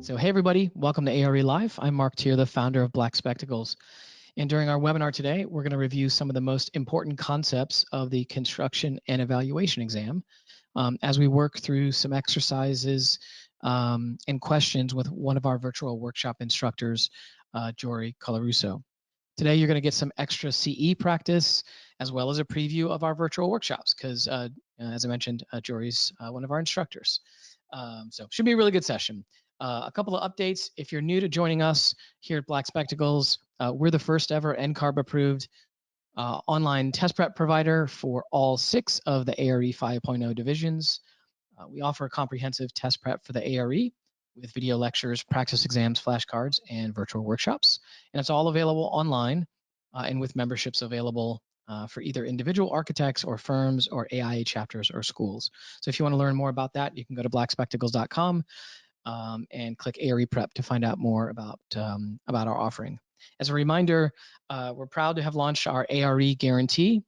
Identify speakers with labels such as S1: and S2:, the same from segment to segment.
S1: So hey everybody, welcome to ARE Live. I'm Mark Tier, the founder of Black Spectacles. And during our webinar today, we're going to review some of the most important concepts of the construction and evaluation exam as we work through some exercises and questions with one of our virtual workshop instructors, Jory Colarusso. Today, you're going to get some extra CE practice as well as a preview of our virtual workshops because, as I mentioned, Jory's one of our instructors. So should be a really good session. A couple of updates. If you're new to joining us here at Black Spectacles, we're the first ever NCARB approved online test prep provider for all 6 of the ARE 5.0 divisions. We offer a comprehensive test prep for the ARE with video lectures, practice exams, flashcards, and virtual workshops. And it's all available online and with memberships available for either individual architects or firms or AIA chapters or schools. So if you want to learn more about that, you can go to blackspectacles.com and click ARE Prep to find out more about our offering. As a reminder, we're proud to have launched our ARE Guarantee.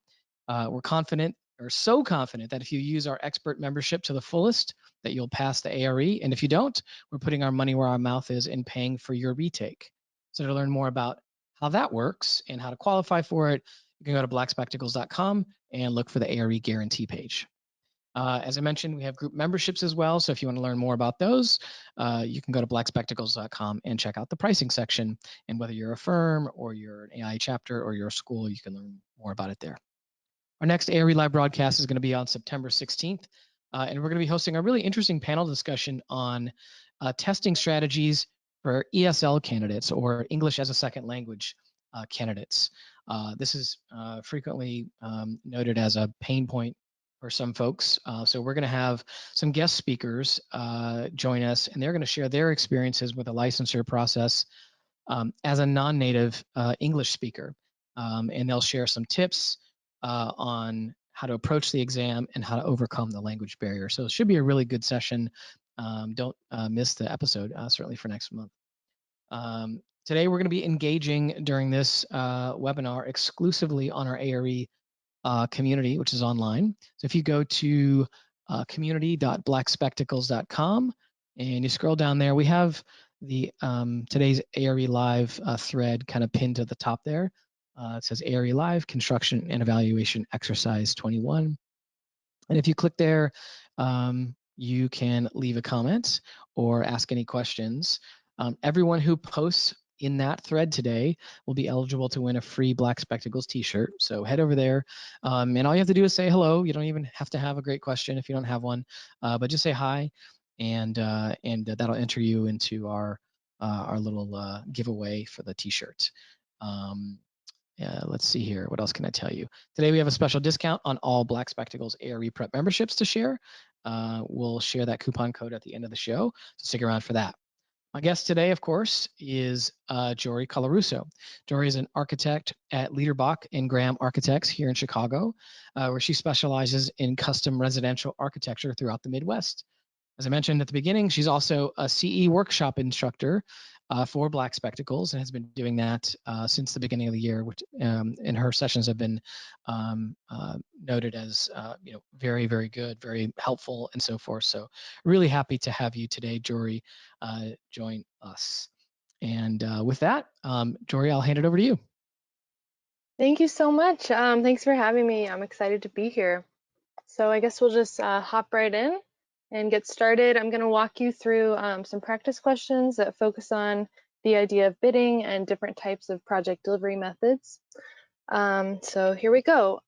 S1: We're confident, or so confident, that if you use our expert membership to the fullest, that you'll pass the ARE. And if you don't, we're putting our money where our mouth is and paying for your retake. So to learn more about how that works and how to qualify for it, you can go to blackspectacles.com and look for the ARE Guarantee page. As I mentioned, we have group memberships as well. So if you want to learn more about those, you can go to blackspectacles.com and check out the pricing section. And whether you're a firm or you're an AI chapter or you're a school, you can learn more about it there. Our next ARE Live broadcast is going to be on September 16th. And we're going to be hosting a really interesting panel discussion on testing strategies for ESL candidates or English as a second language candidates. This is frequently noted as a pain point for some folks. So we're going to have some guest speakers join us, and they're going to share their experiences with the licensure process as a non-native English speaker. And they'll share some tips on how to approach the exam and how to overcome the language barrier. So it should be a really good session. Don't miss the episode, certainly for next month. Today, we're going to be engaging during this webinar exclusively on our ARE community, which is online. So if you go to community.blackspectacles.com and you scroll down there, we have the today's ARE Live thread kind of pinned to the top there. It says ARE Live Construction and Evaluation Exercise 21. And if you click there, you can leave a comment or ask any questions. Everyone who posts in that thread today will be eligible to win a free Black Spectacles t-shirt. So head over there, and all you have to do is say hello. You don't even have to have a great question if you don't have one, but just say hi, and that'll enter you into our little giveaway for the t-shirt. Let's see here. What else can I tell you? Today we have a special discount on all Black Spectacles ARE Prep memberships to share. We'll share that coupon code at the end of the show, so stick around for that. My guest today, of course, is Jory Colarusso. Jory is an architect at Liederbach and Graham Architects here in Chicago, where she specializes in custom residential architecture throughout the Midwest. As I mentioned at the beginning, she's also a CE workshop instructor for Black Spectacles and has been doing that since the beginning of the year, which and her sessions have been noted as very, very good, very helpful, and so forth. So really happy to have you today, Jory, join us. And with that, Jory, I'll hand it over to you.
S2: Thank you so much. Thanks for having me. I'm excited to be here. So I guess we'll just hop right in and get started. I'm going to walk you through some practice questions that focus on the idea of bidding and different types of project delivery methods. So here we go.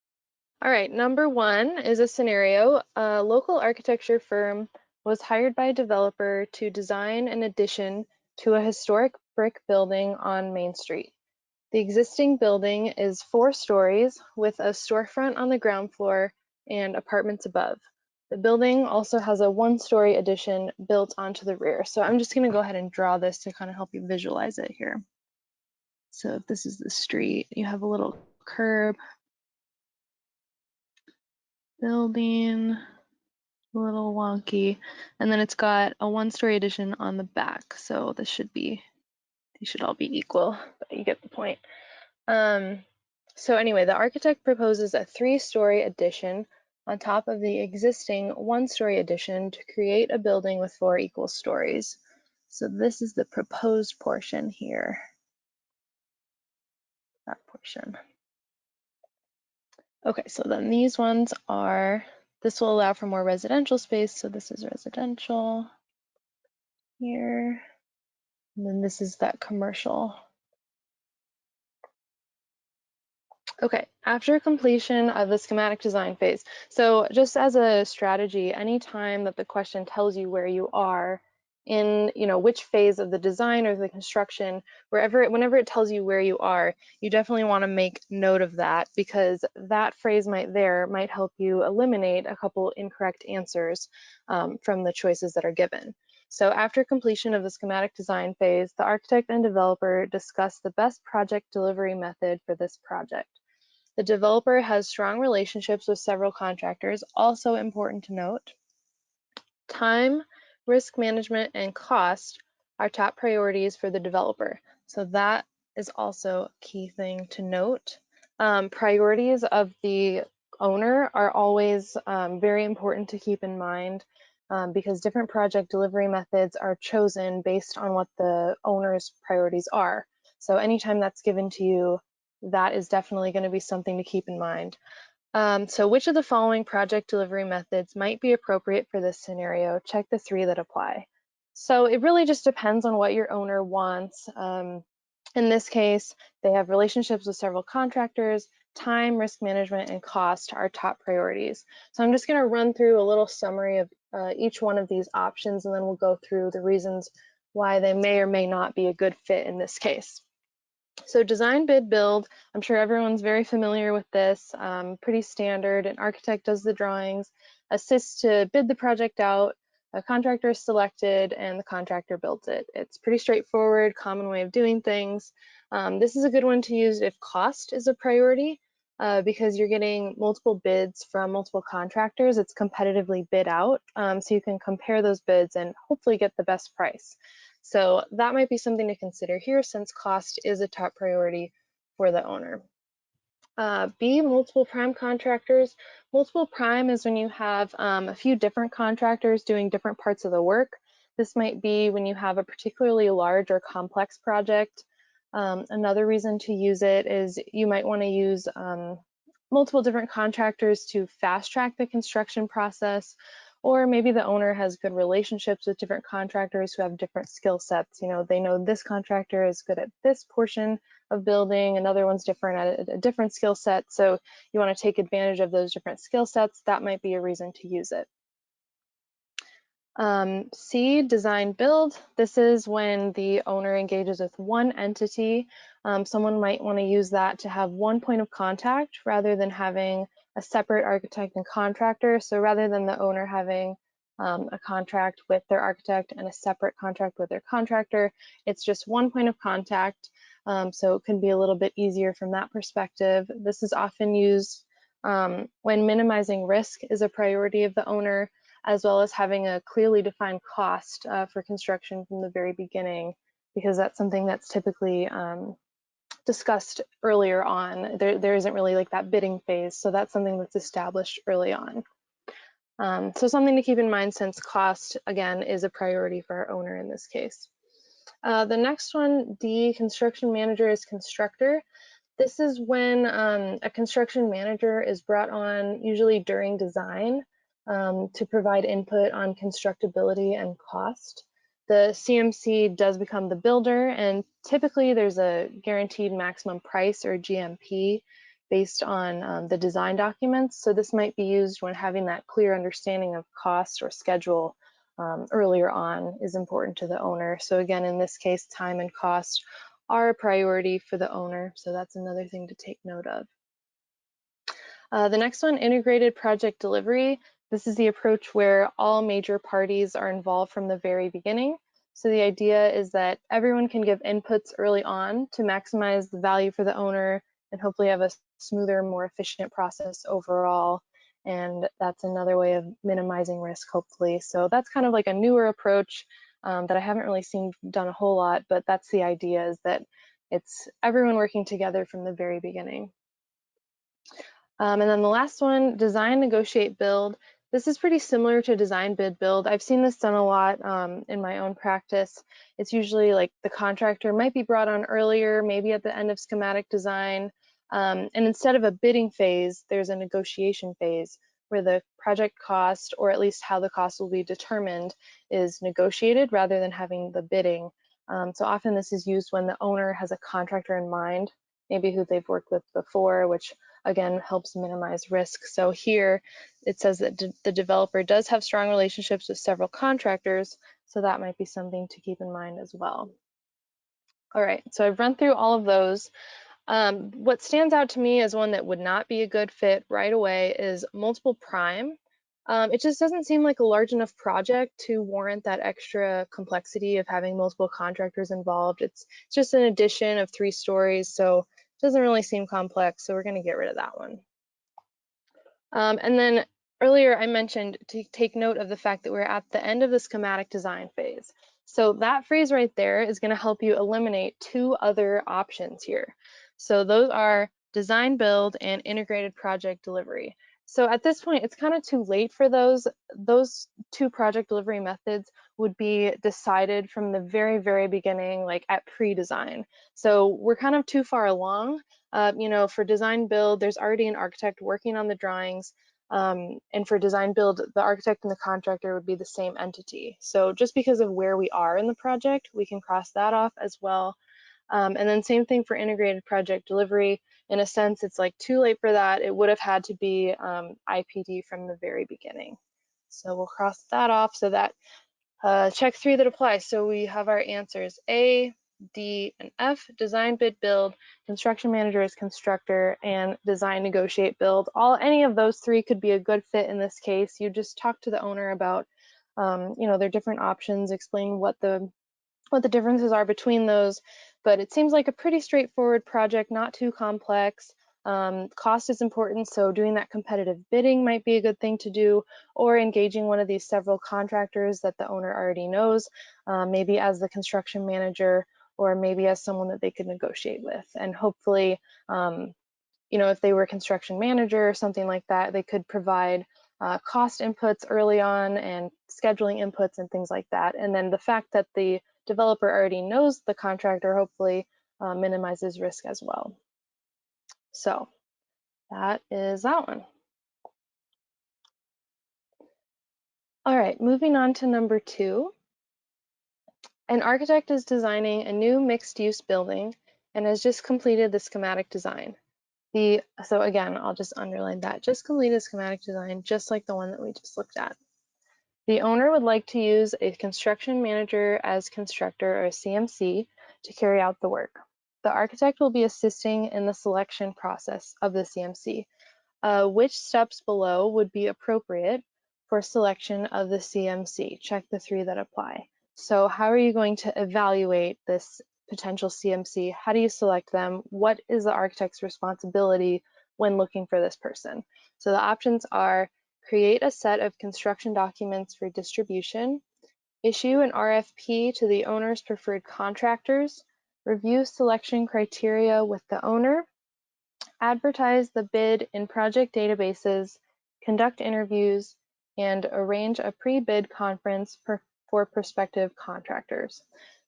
S2: All right, number 1 is a scenario. A local architecture firm was hired by a developer to design an addition to a historic brick building on Main Street. The existing building is 4 stories with a storefront on the ground floor and apartments above. The building also has a 1-story addition built onto the rear. So I'm just going to go ahead and draw this to kind of help you visualize it here. So if this is the street, you have a little curb, building, a little wonky, and then it's got a 1-story addition on the back. So this should be, these should all be equal, but you get the point. So anyway, the architect proposes a 3-story addition on top of the existing 1-story addition to create a building with 4 equal stories. So this is the proposed portion here, that portion. Okay, so then these ones are, this will allow for more residential space. So this is residential here, and then this is that commercial. Okay, after completion of the schematic design phase. So just as a strategy, anytime that the question tells you where you are in, which phase of the design or the construction, whenever it tells you where you are, you definitely want to make note of that, because that phrase might help you eliminate a couple incorrect answers from the choices that are given. So after completion of the schematic design phase, the architect and developer discuss the best project delivery method for this project. The developer has strong relationships with several contractors. Also important to note, time, risk management, and cost are top priorities for the developer. So that is also a key thing to note. Priorities of the owner are always very important to keep in mind, because different project delivery methods are chosen based on what the owner's priorities are. So anytime that's given to you, that is definitely going to be something to keep in mind. So which of the following project delivery methods might be appropriate for this scenario? Check the 3 that apply. So it really just depends on what your owner wants. In this case, they have relationships with several contractors, time, risk management, and cost are top priorities. So I'm just going to run through a little summary of each one of these options, and then we'll go through the reasons why they may or may not be a good fit in this case. So design, bid, build, I'm sure everyone's very familiar with this, pretty standard. An architect does the drawings, assists to bid the project out, a contractor is selected, and the contractor builds it. It's pretty straightforward, common way of doing things. This is a good one to use if cost is a priority, because you're getting multiple bids from multiple contractors. It's competitively bid out, so you can compare those bids and hopefully get the best price. So that might be something to consider here, since cost is a top priority for the owner. B, multiple prime contractors. Multiple prime is when you have a few different contractors doing different parts of the work. This might be when you have a particularly large or complex project. Another reason to use it is you might want to use multiple different contractors to fast track the construction process, or maybe the owner has good relationships with different contractors who have different skill sets. They know this contractor is good at this portion of building, another one's different at a different skill set. So you want to take advantage of those different skill sets. That might be a reason to use it. C, design build. This is when the owner engages with one entity. Someone might want to use that to have one point of contact rather than having a separate architect and contractor. So rather than the owner having a contract with their architect and a separate contract with their contractor, it's just one point of contact. So it can be a little bit easier from that perspective. This is often used when minimizing risk is a priority of the owner, as well as having a clearly defined cost for construction from the very beginning, because that's something that's typically discussed earlier on. There isn't really like that bidding phase, so that's something that's established early on. So something to keep in mind, since cost, again, is a priority for our owner in this case. The next one, D, construction manager is constructor. This is when a construction manager is brought on, usually during design, to provide input on constructability and cost. The CMC does become the builder, and typically there's a guaranteed maximum price, or GMP, based on the design documents. So this might be used when having that clear understanding of cost or schedule earlier on is important to the owner. So again, in this case, time and cost are a priority for the owner. So that's another thing to take note of. The next one, integrated project delivery. This is the approach where all major parties are involved from the very beginning. So the idea is that everyone can give inputs early on to maximize the value for the owner and hopefully have a smoother, more efficient process overall. And that's another way of minimizing risk, hopefully. So that's kind of like a newer approach that I haven't really seen done a whole lot, but that's the idea, is that it's everyone working together from the very beginning. And then the last one, design, negotiate, build. This is pretty similar to design bid build. I've seen this done a lot in my own practice. It's usually like the contractor might be brought on earlier, maybe at the end of schematic design. And instead of a bidding phase, there's a negotiation phase where the project cost, or at least how the cost will be determined, is negotiated rather than having the bidding. So often this is used when the owner has a contractor in mind, maybe who they've worked with before, which again helps minimize risk. So here it says that the developer does have strong relationships with several contractors, so that might be something to keep in mind as well. All right, so I've run through all of those. What stands out to me as one that would not be a good fit right away is multiple prime. It just doesn't seem like a large enough project to warrant that extra complexity of having multiple contractors involved. It's just an addition of 3 stories, so it doesn't really seem complex, so we're going to get rid of that one. And then earlier I mentioned to take note of the fact that we're at the end of the schematic design phase. So that phrase right there is going to help you eliminate 2 other options here. So those are design build and integrated project delivery. So at this point, it's kind of too late for those. Those 2 project delivery methods would be decided from the very, very beginning, like at pre-design. So we're kind of too far along. For design build, there's already an architect working on the drawings. And for design build, the architect and the contractor would be the same entity. So just because of where we are in the project, we can cross that off as well. And then same thing for integrated project delivery. In a sense, it's like too late for that. It would have had to be IPD from the very beginning. So we'll cross that off. So that check 3 that applies. So we have our answers A, D, and F. Design, bid, build. Construction manager is constructor, and design, negotiate, build. Any of those 3 could be a good fit in this case. You just talk to the owner about, their different options, explain what the differences are between those. But it seems like a pretty straightforward project, not too complex. Cost is important, so doing that competitive bidding might be a good thing to do, or engaging one of these several contractors that the owner already knows, maybe as the construction manager, or maybe as someone that they could negotiate with. And hopefully, if they were a construction manager or something like that, they could provide cost inputs early on and scheduling inputs and things like that. And then the fact that the developer already knows the contractor hopefully minimizes risk as well. So that is that one. All right, moving on to number 2. An architect is designing a new mixed-use building and has just completed the schematic design. So again, I'll just underline that, just completed schematic design, just like the one that we just looked at. The owner would like to use a construction manager as constructor, or a CMC, to carry out the work. The architect will be assisting in the selection process of the CMC. Which steps below would be appropriate for selection of the CMC? Check the 3 that apply. So how are you going to evaluate this potential CMC? How do you select them? What is the architect's responsibility when looking for this person? So the options are: create a set of construction documents for distribution, issue an RFP to the owner's preferred contractors, review selection criteria with the owner, advertise the bid in project databases, conduct interviews, and arrange a pre-bid conference for prospective contractors.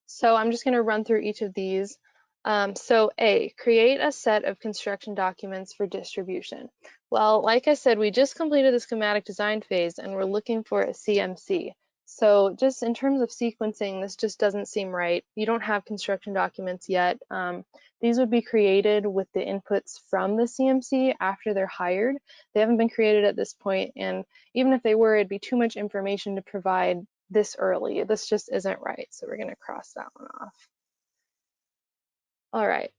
S2: So I'm just going to run through each of these. So A, create a set of construction documents for distribution. Well, like I said, we just completed the schematic design phase and we're looking for a CMC. So just in terms of sequencing, this just doesn't seem right. You don't have construction documents yet. These would be created with the inputs from the CMC after they're hired. They haven't been created at this point, and even if they were, it'd be too much information to provide this early. This just isn't right, so we're going to cross that one off. All right.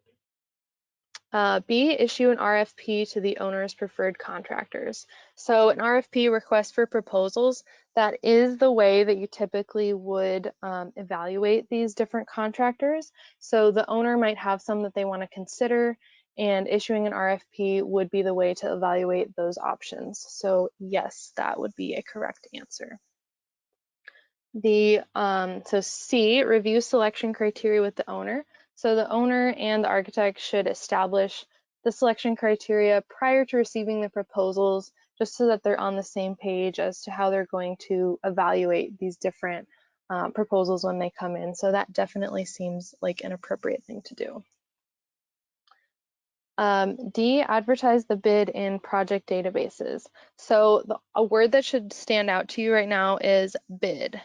S2: B, issue an RFP to the owner's preferred contractors. So an RFP, request for proposals, that is the way that you typically would evaluate these different contractors. So the owner might have some that they want to consider, and issuing an RFP would be the way to evaluate those options. So yes, that would be a correct answer. So C, review selection criteria with the owner. So the owner and the architect should establish the selection criteria prior to receiving the proposals just so that they're on the same page as to how they're going to evaluate these different proposals when they come in. So that definitely seems like an appropriate thing to do. D, advertise the bid in project databases. So a word that should stand out to you right now is bid.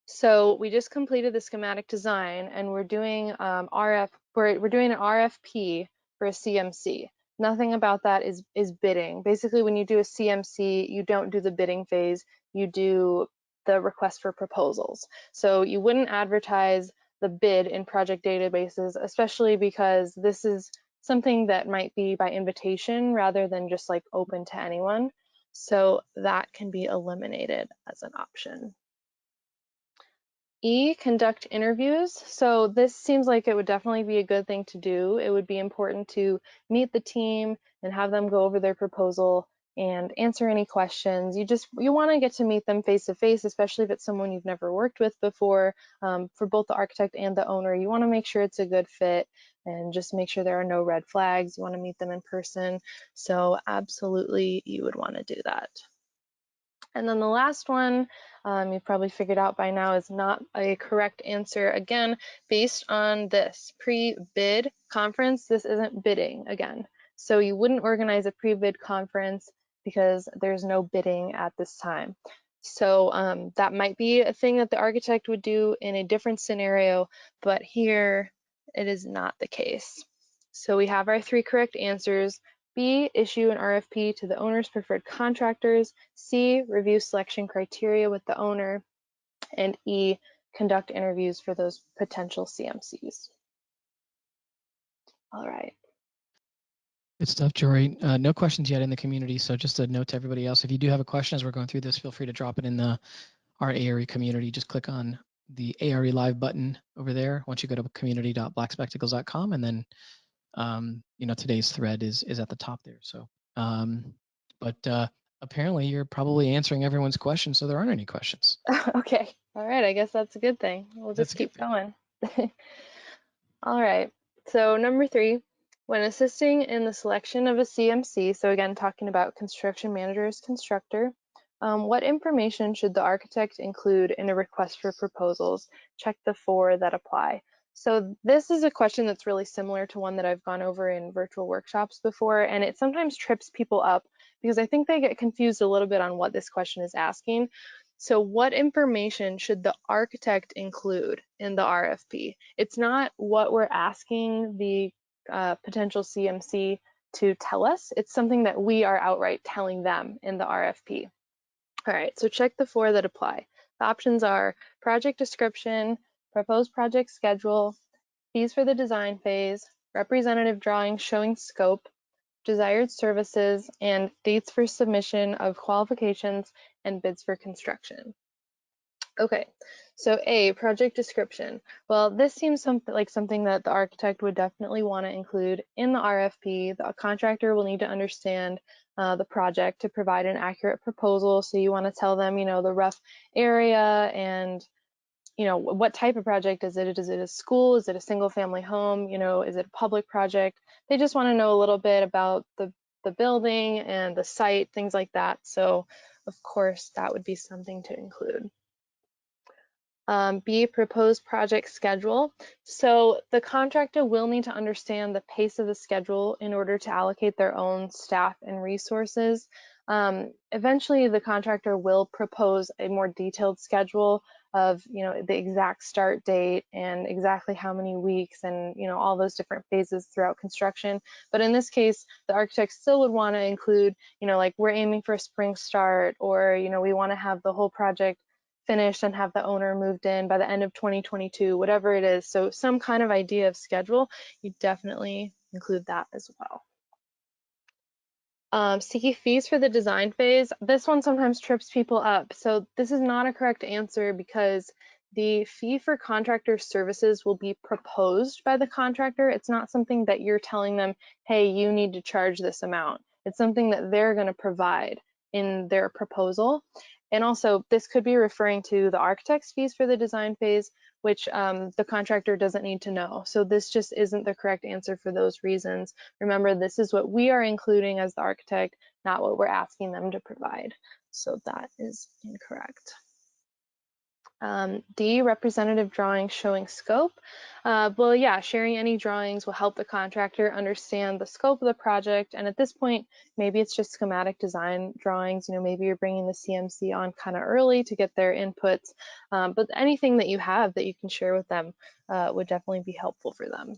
S2: So we just completed the schematic design and we're doing we're doing an RFP for a CMC. Nothing about that is bidding. Basically, when you do a CMC, you don't do the bidding phase, you do the request for proposals. So you wouldn't advertise the bid in project databases, especially because this is something that might be by invitation rather than just like open to anyone. So that can be eliminated as an option. E, conduct interviews. So this seems like it would definitely be a good thing to do. It would be important to meet the team and have them go over their proposal and answer any questions. You want to get to meet them face to face, especially if it's someone you've never worked with before. For both the architect and the owner, you want to make sure it's a good fit and just make sure there are no red flags. You want to meet them in person. So absolutely, you would want to do that. And then the last one, you've probably figured out by now, is not a correct answer. Again, based on this pre-bid conference, this isn't bidding again. So you wouldn't organize a pre-bid conference because there's no bidding at this time. So that might be a thing that the architect would do in a different scenario, but here it is not the case. So we have our 3 correct answers. B, issue an RFP to the owner's preferred contractors. C, review selection criteria with the owner. And E, conduct interviews for those potential CMCs. All right.
S1: Good stuff, Jory. No questions yet in the community, so just a note to everybody else, if you do have a question as we're going through this, feel free to drop it in our ARE community. Just click on the ARE Live button over there once you go to community.blackspectacles.com, and then today's thread is at the top there. So, but apparently you're probably answering everyone's questions, so there aren't any questions.
S2: Okay. All right. I guess that's a good thing. We'll just keep going. All right. So number 3, when assisting in the selection of a CMC, so again, talking about construction manager's constructor, what information should the architect include in a request for proposals? Check the 4 that apply. So this is a question that's really similar to one that I've gone over in virtual workshops before, and it sometimes trips people up because I think they get confused a little bit on what this question is asking. So what information should the architect include in the RFP? It's not what we're asking the potential CMC to tell us. It's something that we are outright telling them in the RFP. All right, so check the 4 that apply. The options are project description, proposed project schedule, fees for the design phase, representative drawings showing scope, desired services, and dates for submission of qualifications and bids for construction. Okay, so A, project description. Well, this seems like something that the architect would definitely want to include in the RFP. The contractor will need to understand the project to provide an accurate proposal. So you want to tell them, the rough area and, what type of project is it? Is it a school? Is it a single family home? Is it a public project? They just want to know a little bit about the building and the site, things like that. So of course, that would be something to include. B, proposed project schedule. So the contractor will need to understand the pace of the schedule in order to allocate their own staff and resources. Eventually, the contractor will propose a more detailed schedule of, the exact start date and exactly how many weeks and, all those different phases throughout construction. But in this case, the architect still would want to include, like we're aiming for a spring start, or, we want to have the whole project finished and have the owner moved in by the end of 2022, whatever it is. So some kind of idea of schedule, you definitely include that as well. Seeking fees for the design phase. This one sometimes trips people up. So this is not a correct answer because the fee for contractor services will be proposed by the contractor. It's not something that you're telling them, hey, you need to charge this amount. It's something that they're going to provide in their proposal. And also, this could be referring to the architect's fees for the design phase, which the contractor doesn't need to know. So this just isn't the correct answer for those reasons. Remember, this is what we are including as the architect, not what we're asking them to provide. So that is incorrect. D, representative drawings showing scope. Well, yeah, sharing any drawings will help the contractor understand the scope of the project. And at this point, maybe it's just schematic design drawings. Maybe you're bringing the CMC on kind of early to get their inputs. But anything that you have that you can share with them would definitely be helpful for them.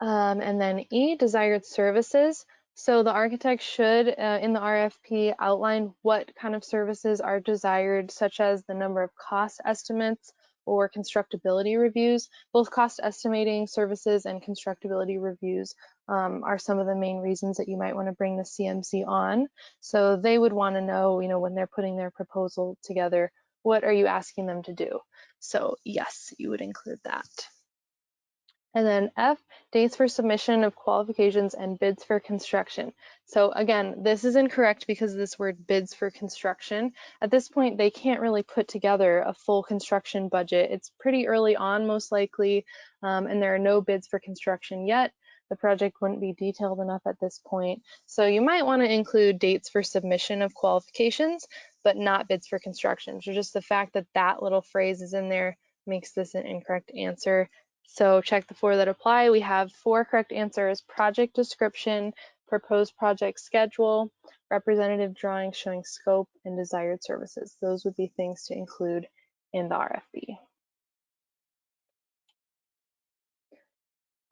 S2: And then E, desired services. So the architect should, in the RFP, outline what kind of services are desired, such as the number of cost estimates or constructability reviews. Both cost estimating services and constructability reviews are some of the main reasons that you might want to bring the CMC on. So they would want to know, when they're putting their proposal together, what are you asking them to do? So yes, you would include that. And then F, dates for submission of qualifications and bids for construction. So again, this is incorrect because of this word bids for construction. At this point, they can't really put together a full construction budget. It's pretty early on, most likely, and there are no bids for construction yet. The project wouldn't be detailed enough at this point. So you might want to include dates for submission of qualifications, but not bids for construction. So just the fact that that little phrase is in there makes this an incorrect answer. So check the 4 that apply. We have 4 correct answers: project description, proposed project schedule, representative drawings showing scope, and desired services. Those would be things to include in the RFP.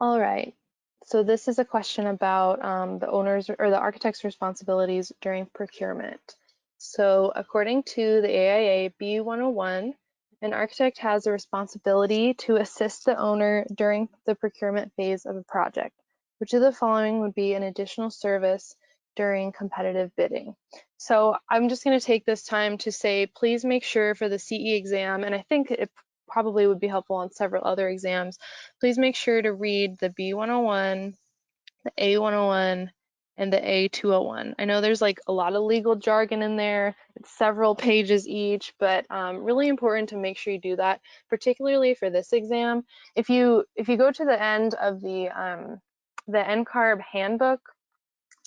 S2: All right, so this is a question about the owner's or the architect's responsibilities during procurement. So according to the AIA B101, an architect has a responsibility to assist the owner during the procurement phase of a project. Which of the following would be an additional service during competitive bidding? So I'm just going to take this time to say, please make sure for the CE exam, and I think it probably would be helpful on several other exams, please make sure to read the B101, the A101, and the A201. I know there's like a lot of legal jargon in there. It's several pages each, but really important to make sure you do that, particularly for this exam. If you go to the end of the NCARB handbook,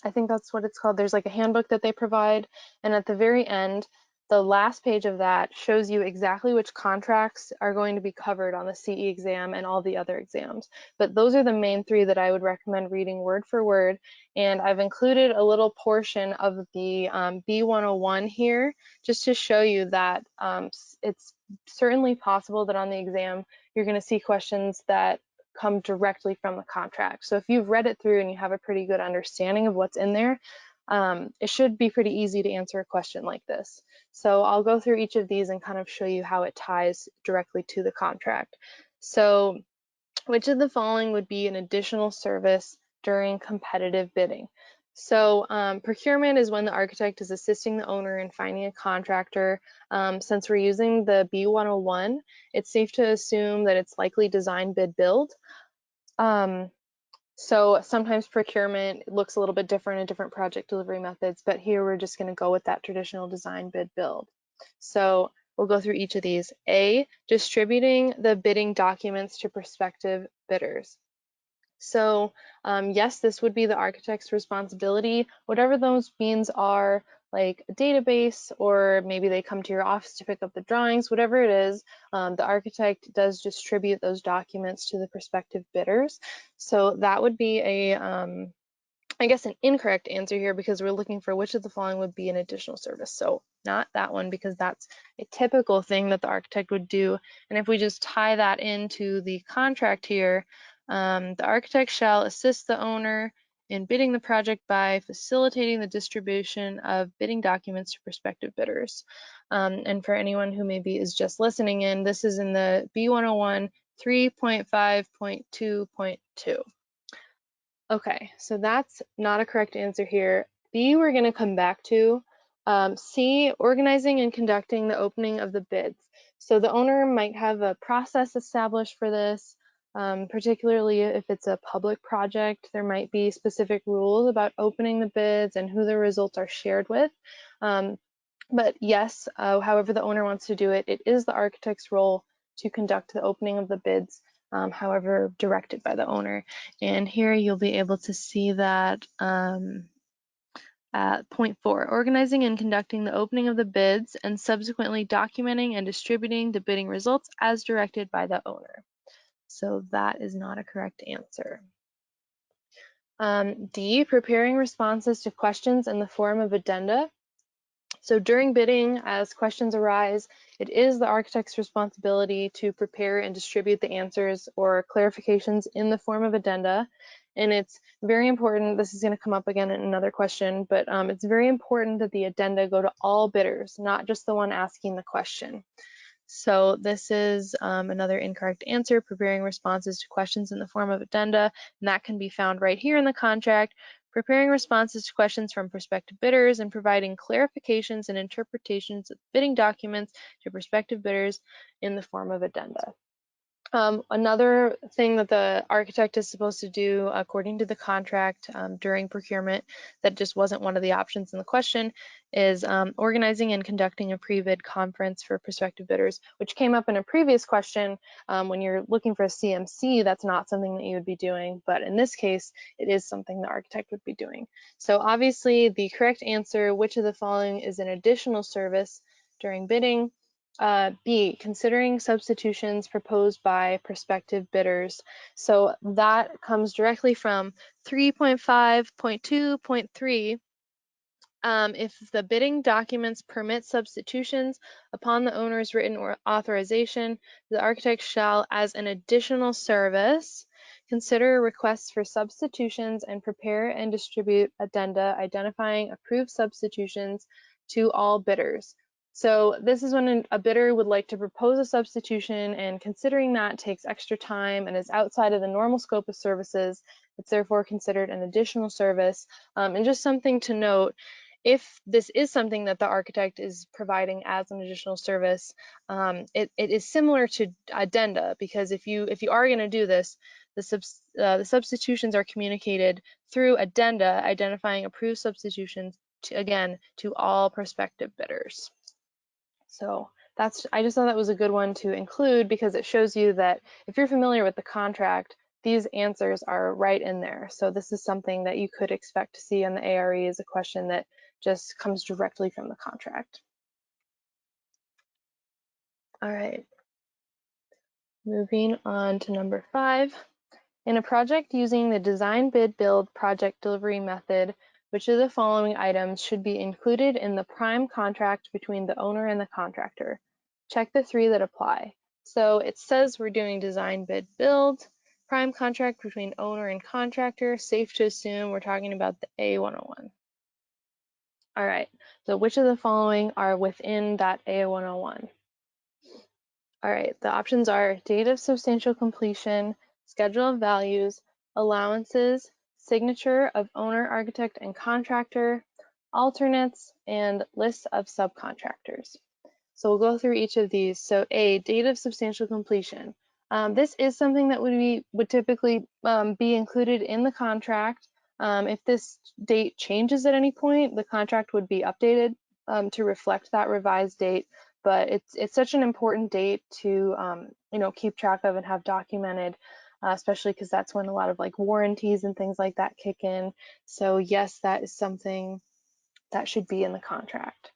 S2: I think that's what it's called. There's like a handbook that they provide, and at the very end, the last page of that shows you exactly which contracts are going to be covered on the CE exam and all the other exams. But those are the main 3 that I would recommend reading word for word. And I've included a little portion of the B101 here just to show you that it's certainly possible that on the exam you're going to see questions that come directly from the contract. So if you've read it through and you have a pretty good understanding of what's in there, it should be pretty easy to answer a question like this. So I'll go through each of these and kind of show you how it ties directly to the contract. So which of the following would be an additional service during competitive bidding? So procurement is when the architect is assisting the owner in finding a contractor. Since we're using the B101, it's safe to assume that it's likely design, bid, build. So sometimes procurement looks a little bit different in different project delivery methods, but here we're just going to go with that traditional design, bid, build. So we'll go through each of these. A, distributing the bidding documents to prospective bidders. So yes, this would be the architect's responsibility. Whatever those means are, like a database, or maybe they come to your office to pick up the drawings, whatever it is, the architect does distribute those documents to the prospective bidders. So that would be I guess an incorrect answer here because we're looking for which of the following would be an additional service. So not that one, because that's a typical thing that the architect would do. And if we just tie that into the contract here, the architect shall assist the owner in bidding the project by facilitating the distribution of bidding documents to prospective bidders. And for anyone who maybe is just listening in, this is in the B101 3.5.2.2. Okay, so that's not a correct answer here. B, we're going to come back to. C, organizing and conducting the opening of the bids. So the owner might have a process established for this, particularly if it's a public project. There might be specific rules about opening the bids and who the results are shared with. But yes, however the owner wants to do it, it is the architect's role to conduct the opening of the bids, however directed by the owner. And here you'll be able to see that Point 4, organizing and conducting the opening of the bids and subsequently documenting and distributing the bidding results as directed by the owner. So that is not a correct answer. D, preparing responses to questions in the form of addenda. So during bidding, as questions arise, it is the architect's responsibility to prepare and distribute the answers or clarifications in the form of addenda. And it's very important, this is going to come up again in another question, but it's very important that the addenda go to all bidders, not just the one asking the question. So this is another incorrect answer, preparing responses to questions in the form of addenda, and that can be found right here in the contract. Preparing responses to questions from prospective bidders and providing clarifications and interpretations of bidding documents to prospective bidders in the form of addenda. Another thing that the architect is supposed to do according to the contract during procurement that just wasn't one of the options in the question is organizing and conducting a pre-bid conference for prospective bidders, which came up in a previous question. When you're looking for a CM-c, that's not something that you would be doing, but in this case, it is something the architect would be doing. So obviously the correct answer, which of the following is an additional service during bidding? B, considering substitutions proposed by prospective bidders. So that comes directly from 3.5.2.3. If the bidding documents permit substitutions upon the owner's written authorization, the architect shall, as an additional service, consider requests for substitutions and prepare and distribute addenda identifying approved substitutions to all bidders. So this is when a bidder would like to propose a substitution, and considering that takes extra time and is outside of the normal scope of services, it's therefore considered an additional service. And just something to note, if this is something that the architect is providing as an additional service, it is similar to addenda, because if you are going to do this, the substitutions are communicated through addenda identifying approved substitutions to all prospective bidders. So I just thought that was a good one to include, because it shows you that if you're familiar with the contract, these answers are right in there. So this is something that you could expect to see on the ARE as a question that just comes directly from the contract. All right, moving on to number 5. In a project using the design bid build project delivery method, which of the following items should be included in the prime contract between the owner and the contractor? Check the 3 that apply. So it says we're doing design bid build, prime contract between owner and contractor. Safe to assume we're talking about the A101. All right, so which of the following are within that A101? All right, the options are date of substantial completion, schedule of values, allowances, signature of owner, architect, and contractor, alternates, and lists of subcontractors. So we'll go through each of these. So A, date of substantial completion. This is something that would typically be included in the contract. If this date changes at any point, the contract would be updated to reflect that revised date. But it's such an important date to keep track of and have documented, especially because that's when a lot of like warranties and things like that kick in. So yes, that is something that should be in the contract.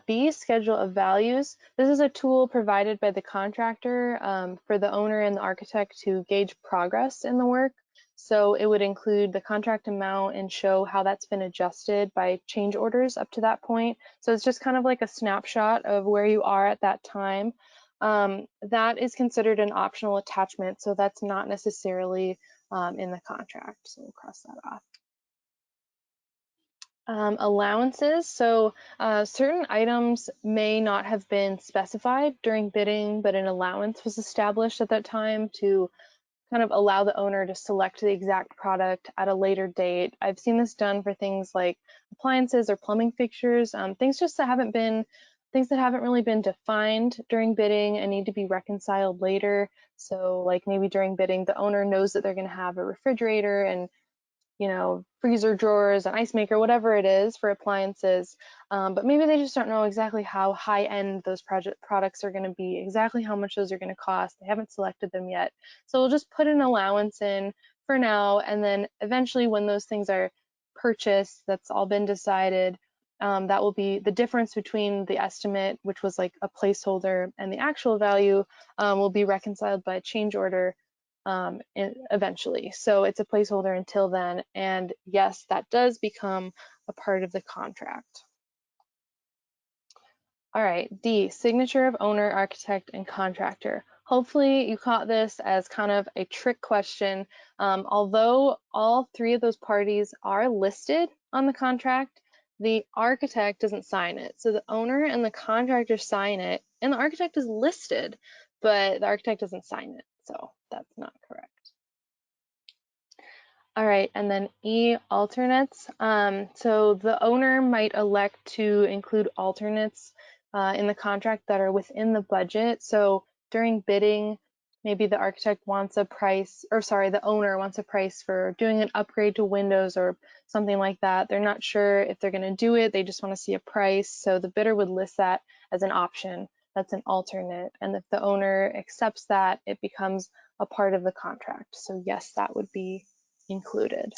S2: B, schedule of values. This is a tool provided by the contractor for the owner and the architect to gauge progress in the work. So it would include the contract amount and show how that's been adjusted by change orders up to that point. So it's just kind of like a snapshot of where you are at that time. That is considered an optional attachment, so that's not necessarily in the contract. So we'll cross that off. Allowances. So certain items may not have been specified during bidding, but an allowance was established at that time to kind of allow the owner to select the exact product at a later date. I've seen this done for things like appliances or plumbing fixtures, things that haven't really been defined during bidding and need to be reconciled later. So like maybe during bidding, the owner knows that they're going to have a refrigerator and freezer drawers, an ice maker, whatever it is for appliances. But maybe they just don't know exactly how high-end those products are going to be, exactly how much those are going to cost. They haven't selected them yet. So we'll just put an allowance in for now, and then eventually when those things are purchase that's all been decided. That will be the difference between the estimate, which was like a placeholder, and the actual value will be reconciled by a change order eventually. So it's a placeholder until then, and yes, that does become a part of the contract. All right, D, signature of owner, architect, and contractor. Hopefully you caught this as kind of a trick question. Although all three of those parties are listed on the contract, the architect doesn't sign it. So the owner and the contractor sign it, and the architect is listed, but the architect doesn't sign it. So that's not correct. All right, and then E, alternates. So the owner might elect to include alternates in the contract that are within the budget. So during bidding, maybe the architect wants a price, or sorry, the owner wants a price for doing an upgrade to Windows or something like that. They're not sure if they're going to do it. They just want to see a price. So the bidder would list that as an option. That's an alternate. And if the owner accepts that, it becomes a part of the contract. So yes, that would be included.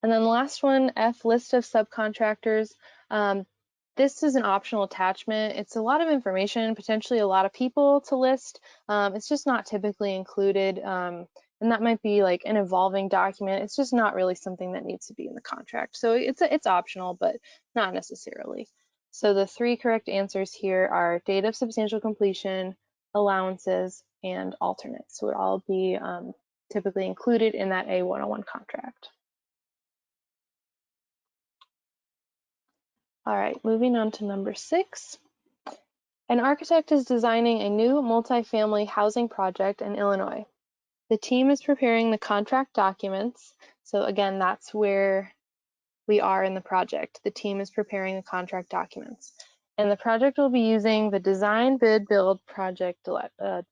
S2: And then the last one, F, list of subcontractors. This is an optional attachment. It's a lot of information, potentially a lot of people to list. It's just not typically included. And that might be like an evolving document. It's just not really something that needs to be in the contract. So it's optional, but not necessarily. So the three correct answers here are date of substantial completion, allowances, and alternates. So it would all be typically included in that A101 contract. All right, moving on to number 6. An architect is designing a new multifamily housing project in Illinois. The team is preparing the contract documents. So again, that's where we are in the project. The team is preparing the contract documents. And the project will be using the design, bid, build project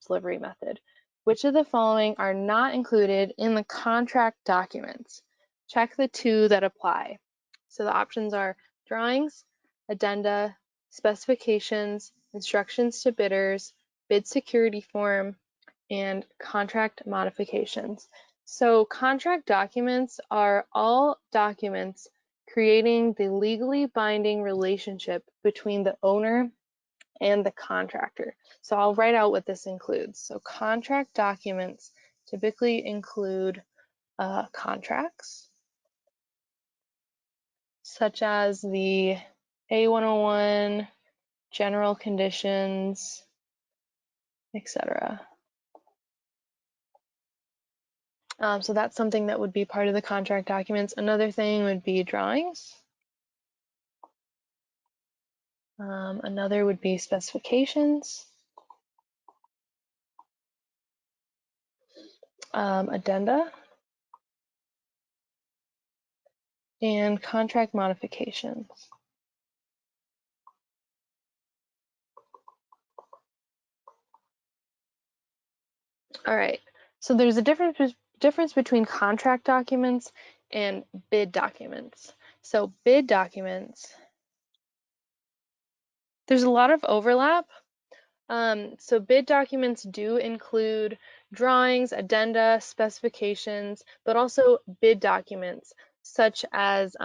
S2: delivery method. Which of the following are not included in the contract documents? Check the two that apply. So the options are drawings, addenda, specifications, instructions to bidders, bid security form, and contract modifications. So contract documents are all documents creating the legally binding relationship between the owner and the contractor. So I'll write out what this includes. So contract documents typically include contracts, such as the A101, general conditions, etc. So that's something that would be part of the contract documents. Another thing would be drawings. Another would be specifications, addenda, and contract modifications. All right, so there's a difference between contract documents and bid documents. So bid documents, there's a lot of overlap. So bid documents do include drawings, addenda, specifications, but also bid documents such as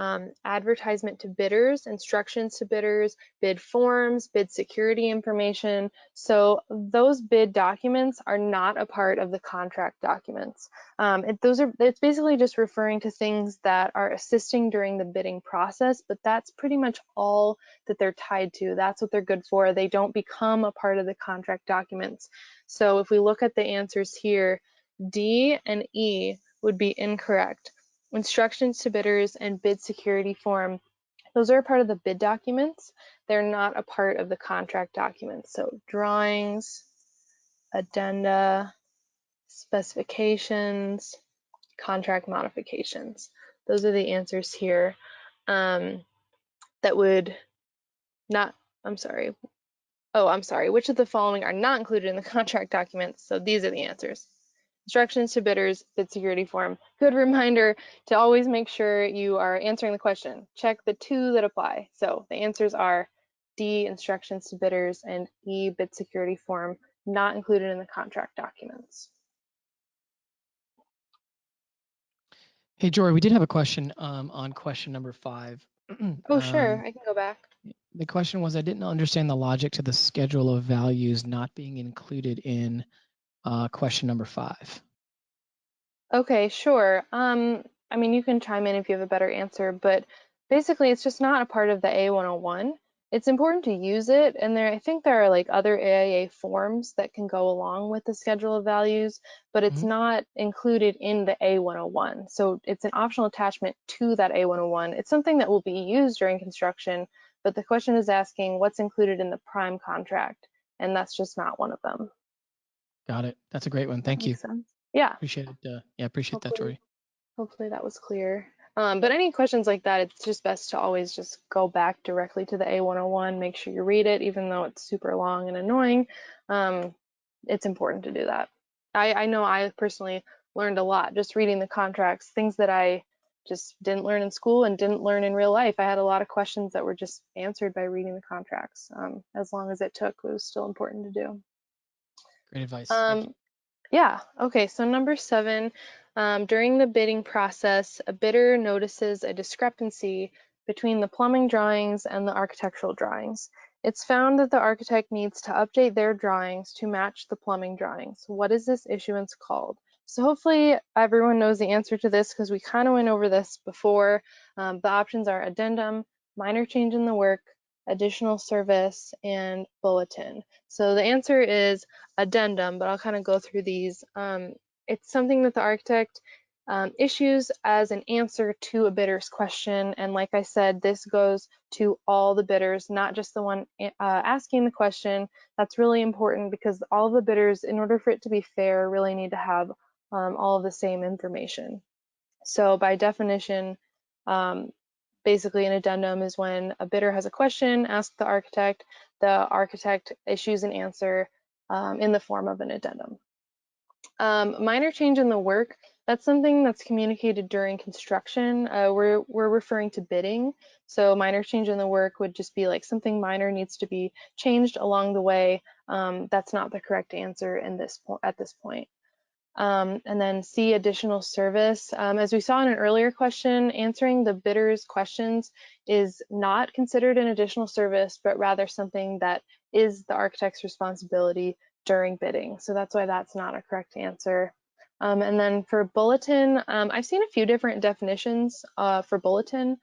S2: advertisement to bidders, instructions to bidders, bid forms, bid security information. So those bid documents are not a part of the contract documents. It's basically just referring to things that are assisting during the bidding process, but that's pretty much all that they're tied to. That's what they're good for. They don't become a part of the contract documents. So if we look at the answers here, D and E would be incorrect. Instructions to bidders and bid security form, those are a part of the bid documents. They're not a part of the contract documents. So drawings, addenda, specifications, contract modifications. Those are the answers here that would not, I'm sorry, which of the following are not included in the contract documents? So these are the answers. Instructions to bidders, bid security form. Good reminder to always make sure you are answering the question. Check the two that apply. So the answers are D, instructions to bidders, and E, bid security form, not included in the contract documents.
S1: Hey, Jory, we did have a question on question number 5.
S2: Oh, sure, I can go back.
S1: The question was, I didn't understand the logic to the schedule of values not being included in question number 5.
S2: Okay, sure. I mean, you can chime in if you have a better answer, but basically, it's just not a part of the A101. It's important to use it, and I think there are like other AIA forms that can go along with the schedule of values, but it's
S1: Mhm.
S2: not included in the A101. So it's an optional attachment to that A101. It's something that will be used during construction, but the question is asking what's included in the prime contract, and that's just not one of them.
S1: Got it. That's a great one.
S2: That
S1: Thank you.
S2: makes sense. Yeah,
S1: Appreciate it. Yeah, appreciate that,
S2: hopefully.
S1: Jory.
S2: Hopefully that was clear. But any questions like that, it's just best to always just go back directly to the A101, make sure you read it, even though it's super long and annoying. Um, it's important to do that. I know I personally learned a lot just reading the contracts, things that I just didn't learn in school and didn't learn in real life. I had a lot of questions that were just answered by reading the contracts. As long as it took, it was still important to do.
S1: Great advice. Thank you.
S2: Um, yeah, okay, so number 7, during the bidding process, a bidder notices a discrepancy between the plumbing drawings and the architectural drawings. It's found that the architect needs to update their drawings to match the plumbing drawings. What is this issuance called? So hopefully everyone knows the answer to this because we kind of went over this before. The options are addendum, minor change in the work, additional service, and bulletin. So the answer is addendum, but I'll kind of go through these. It's something that the architect issues as an answer to a bidder's question. And like I said, this goes to all the bidders, not just the one asking the question. That's really important because all the bidders, in order for it to be fair, really need to have all of the same information. So by definition, um, basically an addendum is when a bidder has a question, asks the architect issues an answer in the form of an addendum. Minor change in the work, that's something that's communicated during construction. We're referring to bidding. So minor change in the work would just be like something minor needs to be changed along the way. That's not the correct answer at this point. And then C, additional service. As we saw in an earlier question, answering the bidder's questions is not considered an additional service, but rather something that is the architect's responsibility during bidding. So that's why that's not a correct answer. And then for bulletin, I've seen a few different definitions for bulletin.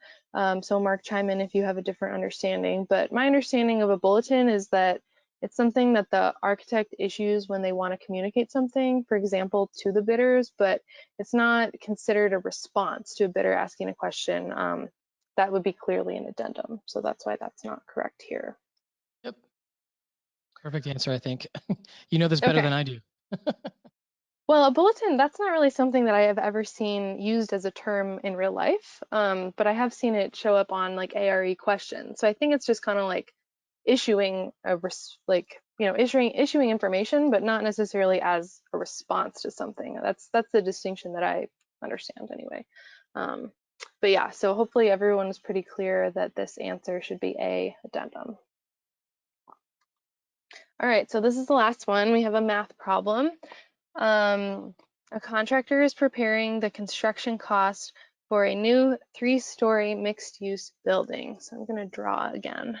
S2: So Mark, chime in if you have a different understanding. But my understanding of a bulletin is that it's something that the architect issues when they want to communicate something, for example, to the bidders, but it's not considered a response to a bidder asking a question. That would be clearly an addendum. So that's why that's not correct here.
S1: Yep. Perfect answer, I think. You know this better
S2: Okay.
S1: than I do.
S2: Well, a bulletin, that's not really something that I have ever seen used as a term in real life, but I have seen it show up on like ARE questions. So I think it's just kind of like issuing issuing information, but not necessarily as a response to something. That's the distinction that I understand anyway. Um, but yeah, so hopefully everyone was pretty clear that this answer should be A, addendum. All right, so this is the last one. We have a math problem. A contractor is preparing the construction cost for a new 3-story mixed-use building. So I'm going to draw again.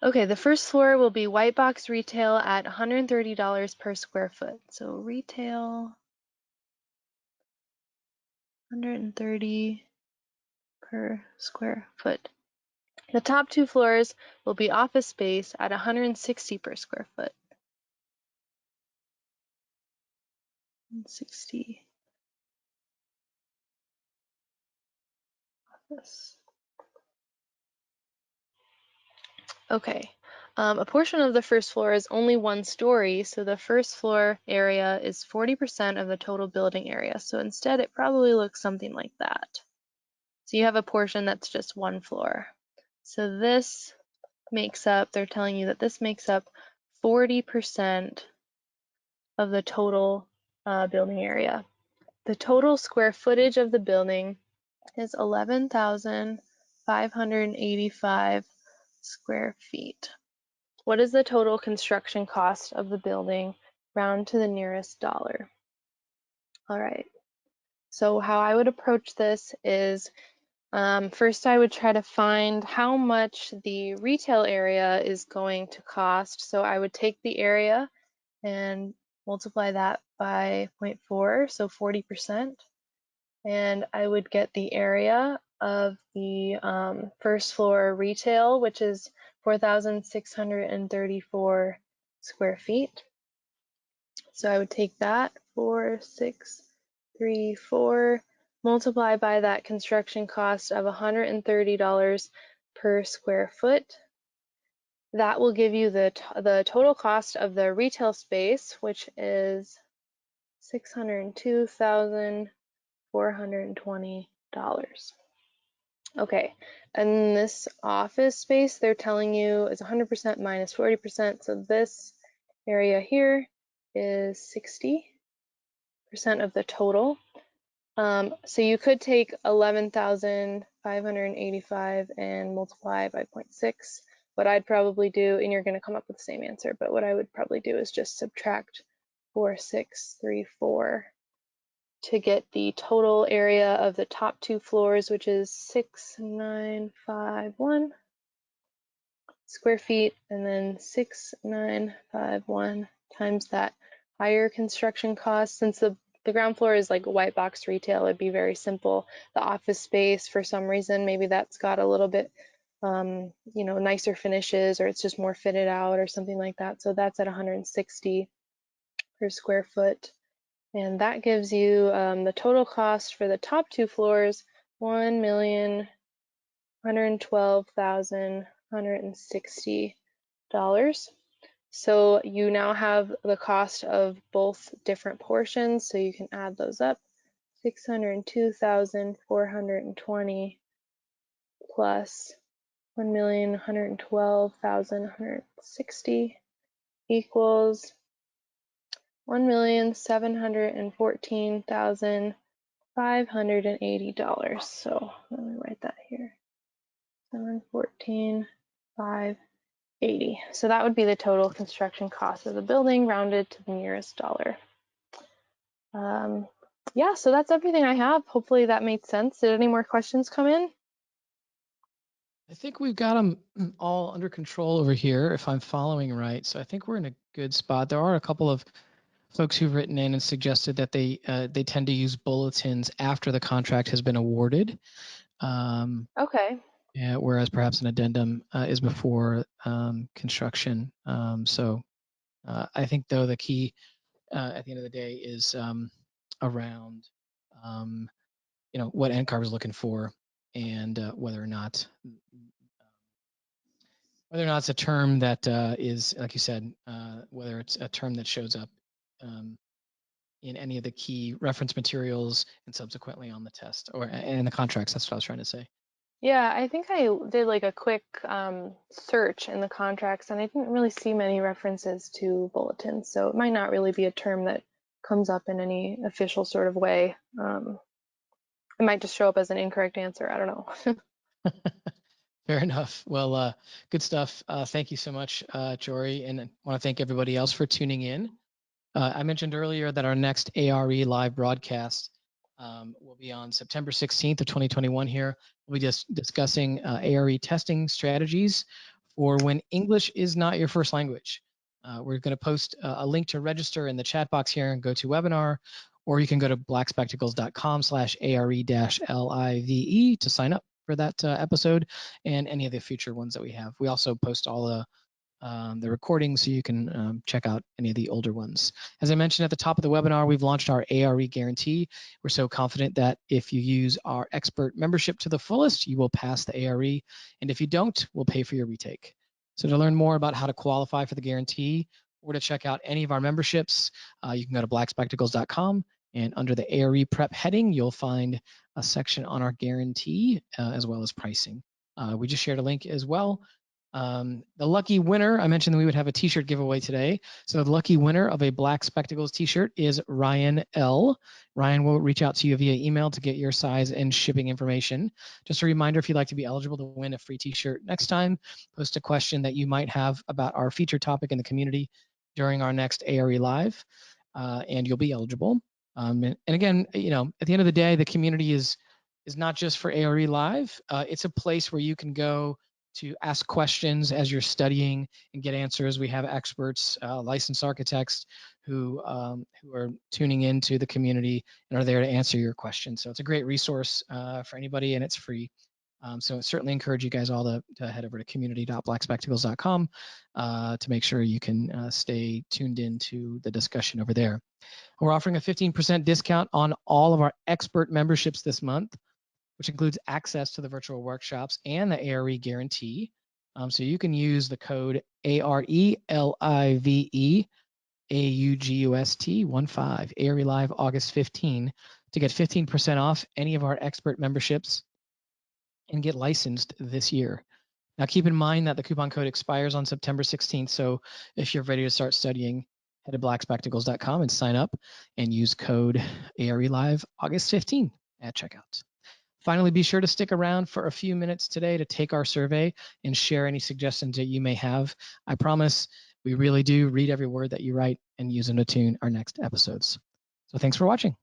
S2: Okay, the first floor will be white box retail at $130 per square foot. So retail, 130 per square foot. The top 2 floors will be office space at 160 per square foot. 160 office. Okay. A portion of the first floor is only 1 story, so the first floor area is 40% of the total building area. So instead, it probably looks something like that. So you have a portion that's just 1 floor. So this makes up, they're telling you that this makes up 40% of the total building area. The total square footage of the building is 11,585 square feet. What is the total construction cost of the building? Round to the nearest dollar. All right. So how I would approach this is first I would try to find how much the retail area is going to cost. So I would take the area and multiply that by 0.4, so 40%. And I would get the area of the first floor retail, which is 4,634 square feet. So I would take that 4,634, multiply by that construction cost of $130 per square foot. That will give you the total cost of the retail space, which is $602,420. Okay, and this office space they're telling you is 100% minus 40%, so this area here is 60% of the total. So you could take 11,585 and multiply by 0.6. What I'd probably do, and you're going to come up with the same answer, but what I would probably do is just subtract 4,634 to get the total area of the top two floors, which is 6,951 square feet, and then 6,951 times that higher construction cost. Since the ground floor is like white box retail, it'd be very simple. The office space, for some reason, maybe that's got a little bit nicer finishes, or it's just more fitted out or something like that. So that's at 160 per square foot. And that gives you the total cost for the top two floors, $1,112,160. So you now have the cost of both different portions, so you can add those up. 602,420 plus 1,112,160 equals 1,714,580. So let me write that here. 714,580. So that would be the total construction cost of the building, rounded to the nearest dollar. Yeah, so that's everything I have. Hopefully that made sense. Did any more questions come in?
S1: I think we've got them all under control over here, if I'm following right. So I think we're in a good spot. There are a couple of folks who've written in and suggested that they tend to use bulletins after the contract has been awarded.
S2: Okay.
S1: Yeah, whereas perhaps an addendum is before construction. So I think, though, the key at the end of the day is around what NCARB is looking for, and whether or not it's a term that is, like you said, whether it's a term that shows up in any of the key reference materials and subsequently on the test or in the contracts. That's what I was trying to say.
S2: Yeah, I think I did like a quick search in the contracts, and I didn't really see many references to bulletins. So it might not really be a term that comes up in any official sort of way. It might just show up as an incorrect answer. I don't know.
S1: Fair enough. Well, good stuff. Thank you so much, Jory, and I want to thank everybody else for tuning in. I mentioned earlier that our next ARE live broadcast will be on September 16th of 2021 here. We'll be just discussing ARE testing strategies for when English is not your first language. We're going to post a link to register in the chat box here and go to webinar, or you can go to blackspectacles.com/ARE-LIVE to sign up for that episode and any of the future ones that we have. We also post all the recordings, so you can check out any of the older ones. As I mentioned at the top of the webinar, we've launched our ARE guarantee. We're so confident that if you use our expert membership to the fullest, you will pass the ARE, and if you don't, we'll pay for your retake. So to learn more about how to qualify for the guarantee or to check out any of our memberships, you can go to blackspectacles.com, and under the ARE prep heading, you'll find a section on our guarantee as well as pricing. We just shared a link as well The lucky winner, I mentioned that we would have a t-shirt giveaway today. So the lucky winner of a Black Spectacles t-shirt is Ryan L. Ryan will reach out to you via email to get your size and shipping information. Just a reminder, if you'd like to be eligible to win a free t-shirt next time, post a question that you might have about our featured topic in the community during our next ARE Live, and you'll be eligible. And again, at the end of the day, the community is not just for ARE Live. It's a place where you can go to ask questions as you're studying and get answers. We have experts, licensed architects who are tuning into the community and are there to answer your questions. So it's a great resource for anybody, and it's free. So I certainly encourage you guys all to head over to community.blackspectacles.com to make sure you can stay tuned into the discussion over there. We're offering a 15% discount on all of our expert memberships this month, which includes access to the virtual workshops and the ARE guarantee. So you can use the code ARELIVE AUGUST 15 ARE Live August 15 to get 15% off any of our expert memberships and get licensed this year. Now keep in mind that the coupon code expires on September 16th. So if you're ready to start studying, head to blackspectacles.com and sign up and use code ARE Live August 15 at checkout. Finally, be sure to stick around for a few minutes today to take our survey and share any suggestions that you may have. I promise we really do read every word that you write and use them to tune our next episodes. So thanks for watching.